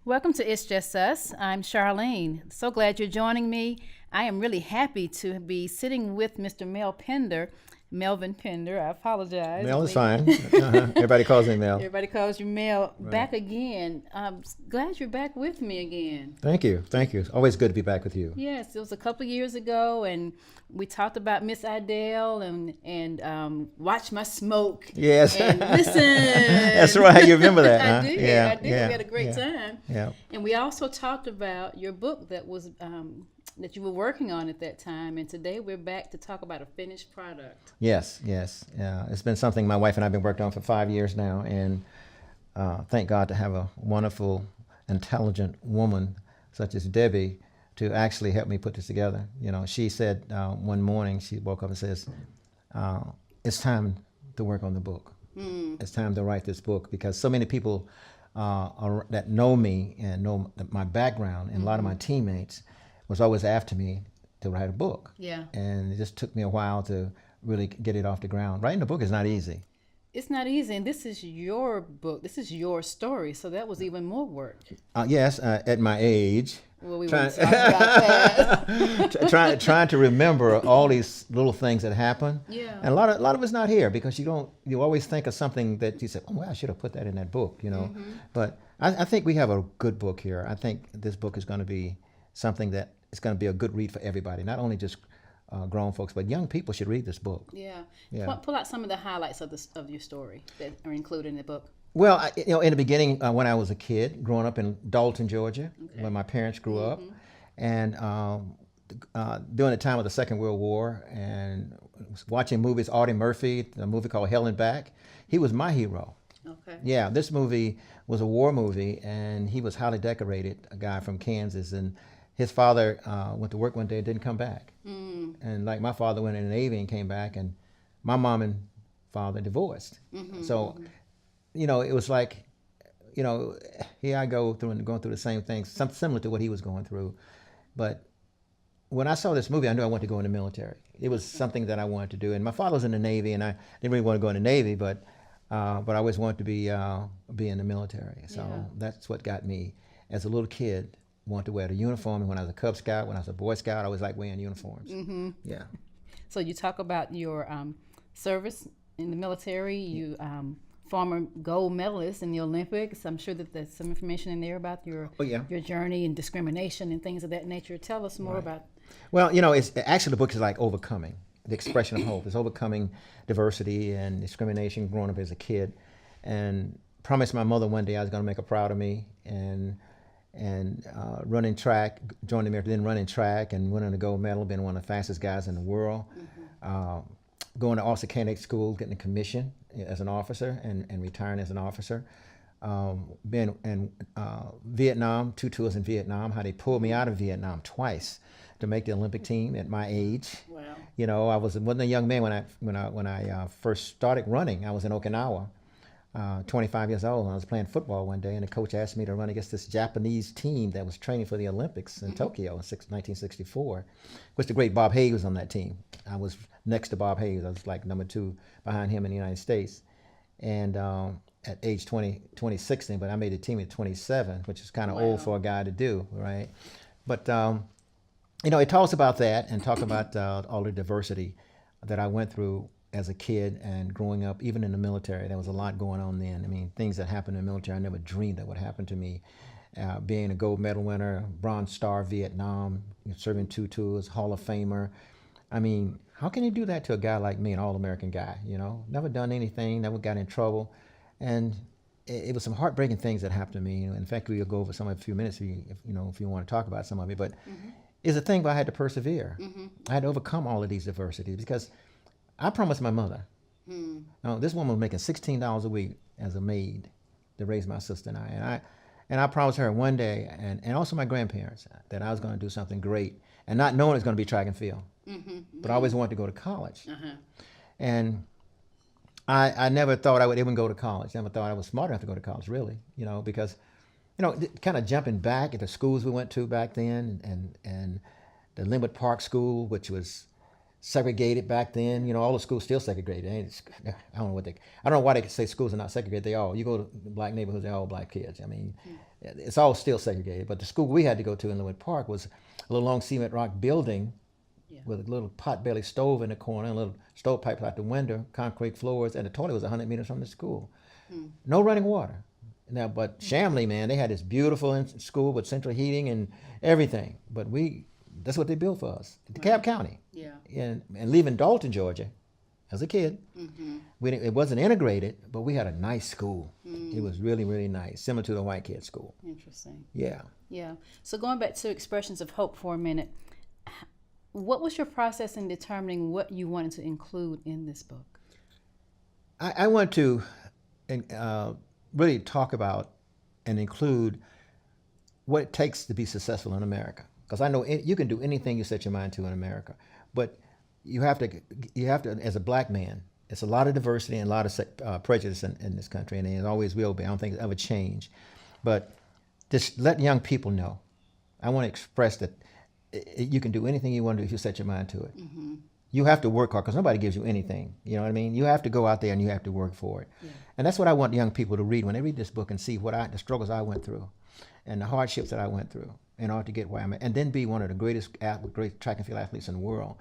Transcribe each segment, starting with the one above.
Welcome to It's Just Us. I'm Charlene. So glad you're joining me. I am really happy to be sitting with Mr. Melvin Pender. I apologize. Mel is fine. Everybody calls me Mel. Everybody calls you Mel. Right. Back again. I'm glad you're back with me again. Thank you. Thank you. It's always good to be back with you. Yes, it was a couple of years ago, and we talked about Miss Idell and Watch My Smoke. Yes. And listen. That's right. You remember that, huh? I did. Yeah. I did. Yeah. We had a great time. Yeah. And we also talked about your book that was that you were working on at that time. And today we're back to talk about a finished product. Yes. Yes. Yeah. It's been something my wife and I have been working on for 5 years now, and thank God to have a wonderful, intelligent woman such as Debbie to actually help me put this together. You know, she said one morning she woke up and says, "It's time to work on the book. It's time to write this book because so many people that know me and know my background and a lot of my teammates was always after me to write a book. Yeah. And it just took me a while to really get it off the ground. Writing a book is not easy. It's not easy, and this is your book. This is your story, so that was even more work. Yes, at my age. Well, we Trying, won't talk about that. trying to remember all these little things that happen. Yeah. And a lot of it's not here because you always think of something that you say, oh, well, I should have put that in that book, you know. But I think we have a good book here. I think this book is going to be something that is going to be a good read for everybody, not only just grown folks, but young people should read this book. Yeah. Yeah. Pull out some of the highlights of your story that are included in the book. Well, in the beginning, when I was a kid, growing up in Dalton, Georgia, where my parents grew up, and during the time of the Second World War, and watching movies, Audie Murphy, the movie called Hell and Back, he was my hero. Okay. Yeah, this movie was a war movie, and he was highly decorated, a guy from Kansas, and his father went to work one day and didn't come back. And like my father went in the Navy and came back, and my mom and father divorced. So, you know, it was like, you know, here I go going through the same things, something similar to what he was going through. But when I saw this movie, I knew I wanted to go in the military. It was something that I wanted to do. And my father was in the Navy, and I didn't really want to go in the Navy, but I always wanted to be in the military. So that's what got me as a little kid. Wanted to wear the uniform. And when I was a Cub Scout, when I was a Boy Scout, I always liked wearing uniforms. Yeah. So you talk about your service in the military. You former gold medalist in the Olympics. I'm sure that there's some information in there about your your journey and discrimination and things of that nature. Tell us more about. Well, you know, it's actually the book is like overcoming the expression of hope. It's overcoming diversity and discrimination growing up as a kid, and promised my mother one day I was going to make her proud of me, and running track, joined the military, then running track and winning a gold medal, being one of the fastest guys in the world. Going to Officer Candidate School, getting a commission as an officer and retiring as an officer. Being in Vietnam, 2 tours in Vietnam, how they pulled me out of Vietnam twice to make the Olympic team at my age. Wow. You know, I wasn't a young man when I first started running. I was in Okinawa. 25 years old, and I was playing football one day, and the coach asked me to run against this Japanese team that was training for the Olympics in Tokyo in 1964, which the great Bob Hayes was on that team. I was next to Bob Hayes. I was like number 2 behind him in the United States. And at age 26, but I made the team at 27, which is kind of old for a guy to do, right? But, you know, it talks about that and talk about all the diversity that I went through as a kid and growing up, even in the military. There was a lot going on then. I mean, things that happened in the military I never dreamed that would happen to me. Being a gold medal winner, Bronze Star Vietnam, serving 2 tours, Hall of Famer. I mean, how can you do that to a guy like me, an all-American guy, you know? Never done anything, never got in trouble. And it was some heartbreaking things that happened to me. In fact, we'll go over some in a few minutes if you want to talk about some of it. But it's a thing, but I had to persevere. I had to overcome all of these adversities because I promised my mother. Now, this woman was making $16 a week as a maid to raise my sister and I. And I promised her one day, and also my grandparents, that I was going to do something great, and not knowing it was going to be track and field. But I always wanted to go to college. And I never thought I would even go to college. Never thought I was smart enough to go to college, really, you know, because, you know, kind of jumping back at the schools we went to back then, and the Linwood Park School, which was segregated back then. You know, all the schools still segregated. I don't know what I don't know why they say schools are not segregated. They all. You go to black neighborhoods, they're all black kids. I mean, it's all still segregated. But the school we had to go to in Linwood Park was a little long cement rock building with a little pot-belly stove in the corner, a little stovepipe out the window, concrete floors, and the toilet was 100 meters from the school. No running water. Now, but Shamley, man, they had this beautiful school with central heating and everything. But that's what they built for us, DeKalb County. Yeah. And leaving Dalton, Georgia, as a kid, it wasn't integrated, but we had a nice school. It was really, really nice, similar to the white kid school. Interesting. Yeah. Yeah. So going back to Expressions of Hope for a minute, what was your process in determining what you wanted to include in this book? I want to really talk about and include what it takes to be successful in America. Because I know you can do anything you set your mind to in America, but you have to, as a black man, it's a lot of diversity and a lot of prejudice in this country, and it always will be. I don't think it'll ever change. But just let young people know. I want to express that you can do anything you want to do if you set your mind to it. You have to work hard because nobody gives you anything. You know what I mean? You have to go out there and you have to work for it. Yeah. And that's what I want young people to read when they read this book and see the struggles I went through and the hardships that I went through in order to get where I'm at, and then be one of the great track and field athletes in the world.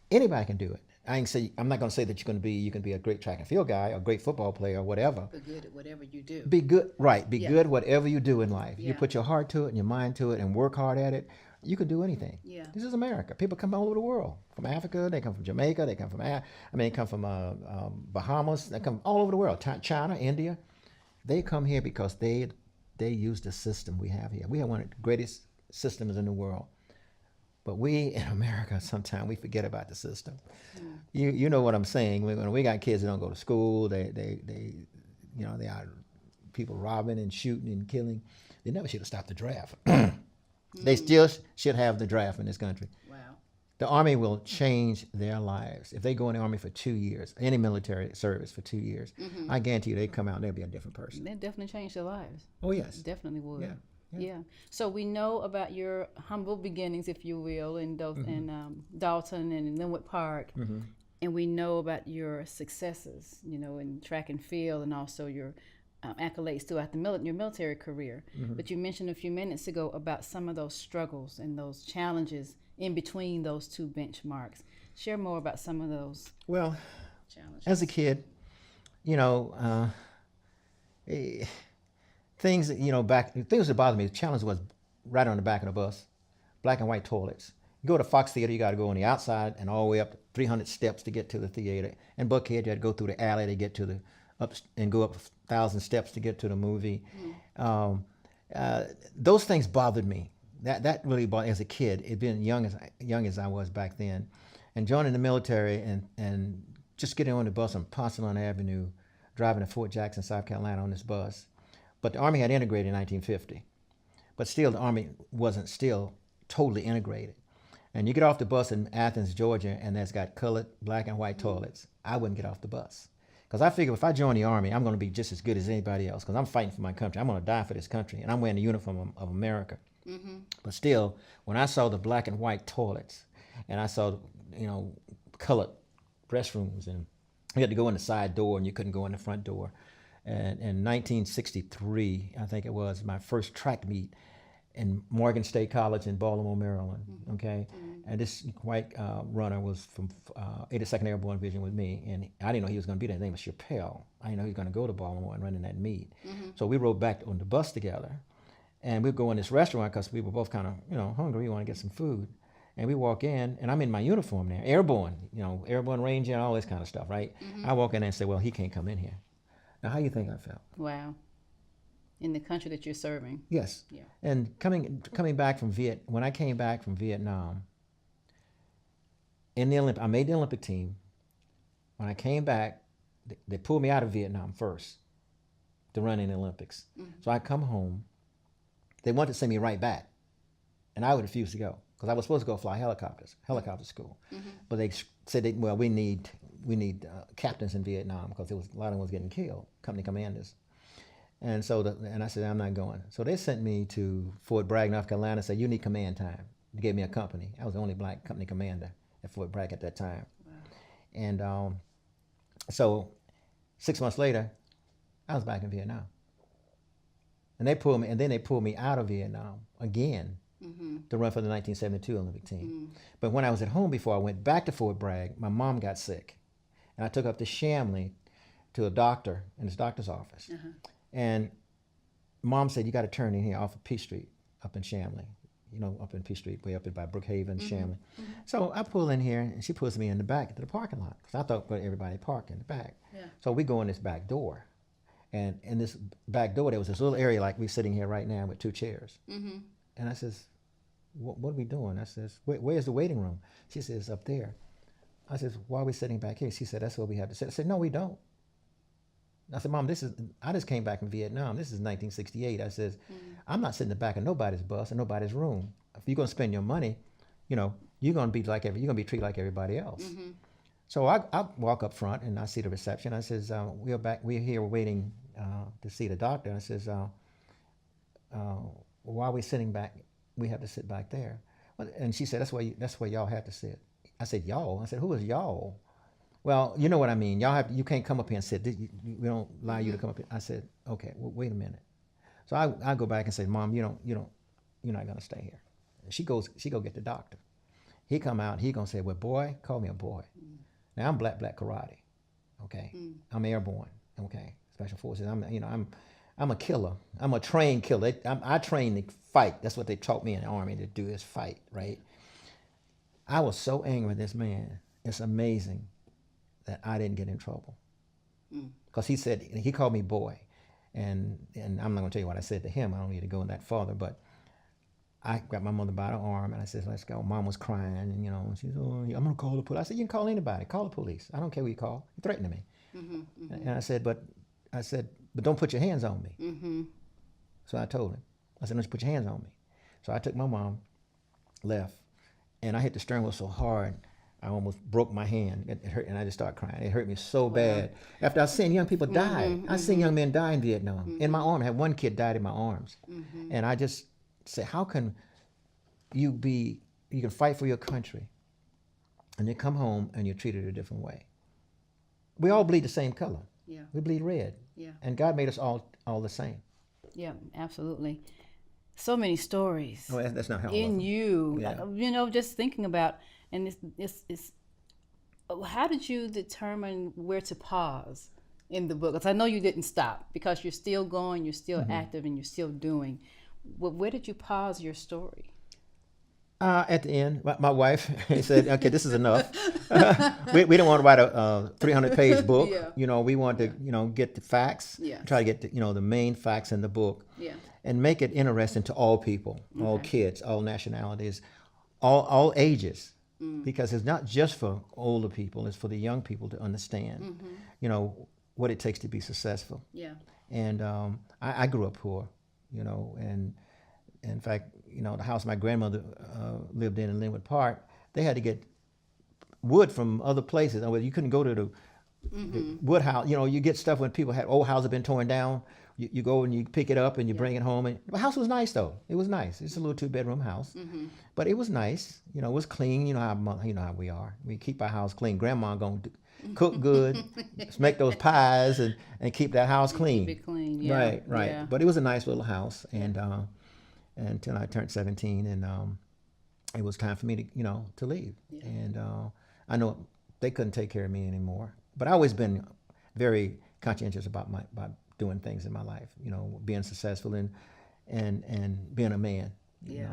Anybody can do it. I'm not going to say that you can be a great track and field guy or a great football player or whatever. Be good at whatever you do. Be good, right? Be good whatever you do in life. You put your heart to it and your mind to it and work hard at it. You can do anything. Yeah. This is America. People come all over the world. From Africa, they come from Jamaica, they come from Bahamas, they come all over the world. China, India. They come here because they use the system we have here. We have one of the greatest systems in the world. But we in America, sometimes we forget about the system. You know what I'm saying. When we got kids that don't go to school, they are people robbing and shooting and killing. They never should have stopped the draft. They still should have the draft in this country. Wow. The Army will change their lives. If they go in the Army for 2 years, any military service for 2 years, I guarantee you they come out and they'll be a different person. They definitely change their lives. Oh, yes. Definitely would. Yeah. So we know about your humble beginnings, if you will, in Dalton and in Linwood Park. And we know about your successes, in track and field, and also your accolades throughout your military career. But you mentioned a few minutes ago about some of those struggles and those challenges in between those two benchmarks. Share more about some of those challenges. As a kid, things that bothered me, the challenge was right on the back of the bus, black and white toilets. You go to Fox Theater, you got to go on the outside and all the way up 300 steps to get to the theater. And Buckhead, you had to go through the alley to get to and go up 1,000 steps to get to the movie. Those things bothered me. That really bothered as a kid. It being young as I was back then, and joining the military and just getting on the bus on Poncelon Avenue, driving to Fort Jackson, South Carolina on this bus. But the Army had integrated in 1950, but still the Army wasn't still totally integrated. And you get off the bus in Athens, Georgia, and that's got colored black and white toilets. I wouldn't get off the bus. Because I figure if I join the Army, I'm going to be just as good as anybody else because I'm fighting for my country. I'm going to die for this country, and I'm wearing the uniform of America. But still, when I saw the black and white toilets, and I saw, colored restrooms, and you had to go in the side door, and you couldn't go in the front door. And in 1963, I think it was, my first track meet in Morgan State College in Baltimore, Maryland, okay? And this white runner was from 82nd Airborne Division with me, and I didn't know he was going to be there. His name was Chappelle. I didn't know he was going to go to Baltimore and run in that meet. So we rode back on the bus together, and we'd go in this restaurant because we were both kind of, hungry. We want to get some food. And we walk in, and I'm in my uniform there, airborne, airborne ranger and all this kind of stuff, right? I walk in there and say, well, he can't come in here. Now, how do you think I felt? Wow. In the country that you're serving. Yes. Yeah. And coming back from when I came back from Vietnam, in the I made the Olympic team. When I came back, they pulled me out of Vietnam first to run in the Olympics. So I come home. They wanted to send me right back, and I would refuse to go because I was supposed to go fly helicopter school. But they said, we need captains in Vietnam because there was a lot of them was getting killed, company commanders. And so, and I said, I'm not going. So they sent me to Fort Bragg, North Carolina, and said, you need command time. They gave me a company. I was the only black company commander at Fort Bragg at that time. Wow. And so 6 months later, I was back in Vietnam. And then they pulled me out of Vietnam again to run for the 1972 Olympic team. But when I was at home before I went back to Fort Bragg, my mom got sick. And I took her up to Shamley to a doctor in his doctor's office. And Mom said, you got to turn in here off of Peace Street up in Shamley. Up in Peace Street, way up by Brookhaven, Shamley. So I pull in here, and she pulls me in the back to the parking lot. Because I thought everybody parked in the back. Yeah. So we go in this back door. And in this back door, there was this little area like we're sitting here right now with 2 chairs. And I says, what are we doing? I says, where's the waiting room? She says, up there. I says, why are we sitting back here? She said, that's where we have to sit. I said, no, we don't. I said, Mom, I just came back from Vietnam. This is 1968. I says, I'm not sitting in the back of nobody's bus or nobody's room. If you're going to spend your money, you're going to be treated like everybody else. So I walk up front and I see the reception. I says, we're here waiting to see the doctor. I says, why are we sitting back? We have to sit back there. And she said, that's where y'all have to sit. I said, y'all? I said, who is y'all? Well, you know what I mean. You can't come up here and sit. We don't allow you to come up here. I said, okay, well, wait a minute. So I go back and say, Mom, you're not gonna stay here. She go get the doctor. He come out. He gonna say, well, boy, call me a boy. Now I'm black karate. Okay, I'm airborne. Okay, special forces. I'm a killer. I'm a trained killer. I train to fight. That's what they taught me in the Army to do, is fight. Right. I was so angry with this man. It's amazing that I didn't get in trouble. Because he called me boy. And I'm not going to tell you what I said to him. I don't need to go that farther. But I grabbed my mother by the arm and I said, let's go. Mom was crying. And, she said, I'm going to call the police. I said, you can call anybody. Call the police. I don't care who you call. He threatened me. And I said, but don't put your hands on me. So I told him. I said, don't put your hands on me. So I took my mom, left, and I hit the steering wheel so hard, I almost broke my hand. It hurt, and I just started crying. It hurt me so bad. After I seen young people die, I seen young men die in Vietnam. In my arm, I had one kid died in my arms, and I just said, how can you can fight for your country, and you come home and you're treated a different way? We all bleed the same color. Yeah. We bleed red. Yeah. And God made us all the same. Yeah, absolutely. So many stories. Oh, that's not how in you. Yeah. Just thinking about. And it's how did you determine where to pause in the book? Because I know you didn't stop, because you're still going, you're still active, and you're still doing. Where did you pause your story? At the end, my wife said, okay, this is enough. We didn't want to write a 300-page book. Yeah. We wanted to, get the facts, try to get the main facts in the book, and make it interesting to all people, all kids, all nationalities, all ages. Because it's not just for older people, it's for the young people to understand, what it takes to be successful. Yeah. And I grew up poor, and in fact, the house my grandmother lived in Linwood Park, they had to get wood from other places. You couldn't go to the wood house. You get stuff when people had old houses have been torn down. You go and you pick it up and you bring it home. And the house was nice, though. It was nice. It's a little 2-bedroom house, but it was nice. It was clean. You know how we are. We keep our house clean. Grandma gonna cook good, make those pies, and keep that house clean. Keep it clean. Yeah. Right. Yeah. But it was a nice little house, and until I turned 17, and it was time for me to leave. Yeah. And I know they couldn't take care of me anymore. But I always been very conscientious about doing things in my life, being successful and being a man.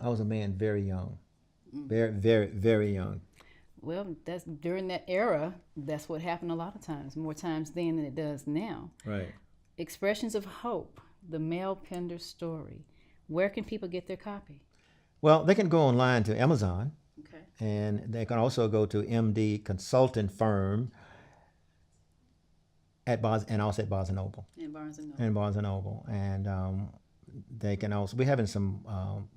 I was a man very young, very, very, very young. Well, that's during that era. That's what happened a lot of times, more times then than it does now. Right. Expressions of Hope, the Mel Pender story. Where can people get their copy? Well, they can go online to Amazon. Okay. And they can also go to MD Consulting Firm at Barnes and Noble. And Barnes and Noble. And they can also, we're having some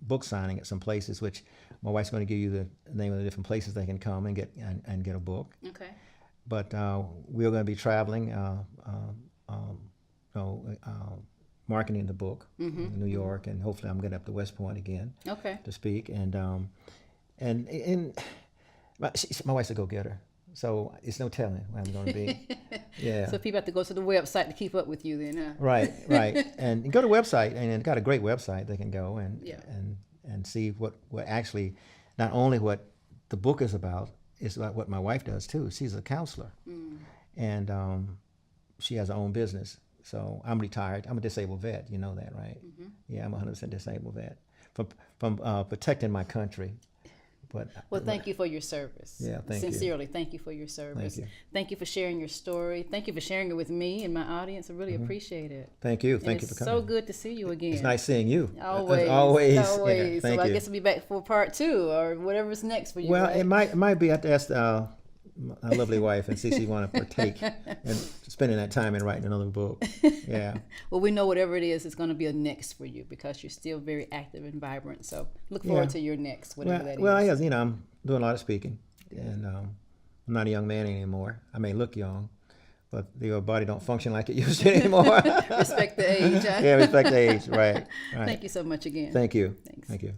book signing at some places, which my wife's going to give you the name of the different places they can come and get a book. Okay. But we're going to be traveling, marketing the book in New York, and hopefully I'm getting up to West Point again. Okay. To speak, and My wife's a go-getter, so it's no telling where I'm going to be. Yeah. So people have to go to the website to keep up with you then, huh? Right, and you go to the website, and it's got a great website. They can go and see what actually, not only what the book is about, it's about what my wife does too. She's a counselor, and she has her own business. So I'm retired. I'm a disabled vet. You know that, right? Mm-hmm. Yeah, I'm a 100% disabled vet from protecting my country. Well, thank you for your service. Yeah, thank you. Sincerely, thank you for your service. Thank you for sharing your story. Thank you for sharing it with me and my audience. I really appreciate it. Thank you. Thank you for coming. It's so good to see you again. It's nice seeing you. Always. Yeah, so I guess we'll be back for part 2 or whatever's next for you. Well, right? it might be. I have to ask my lovely wife and see if she want to partake in spending that time in writing another book. Yeah. Well, we know whatever it is, it's going to be a next for you because you're still very active and vibrant. So look forward to your next, whatever that is. Well, yes, I'm doing a lot of speaking, and I'm not a young man anymore. I may look young, but the body don't function like it used to anymore. Respect the age. Huh? Yeah, respect the age. Right. Thank you so much again. Thank you. Thanks. Thank you.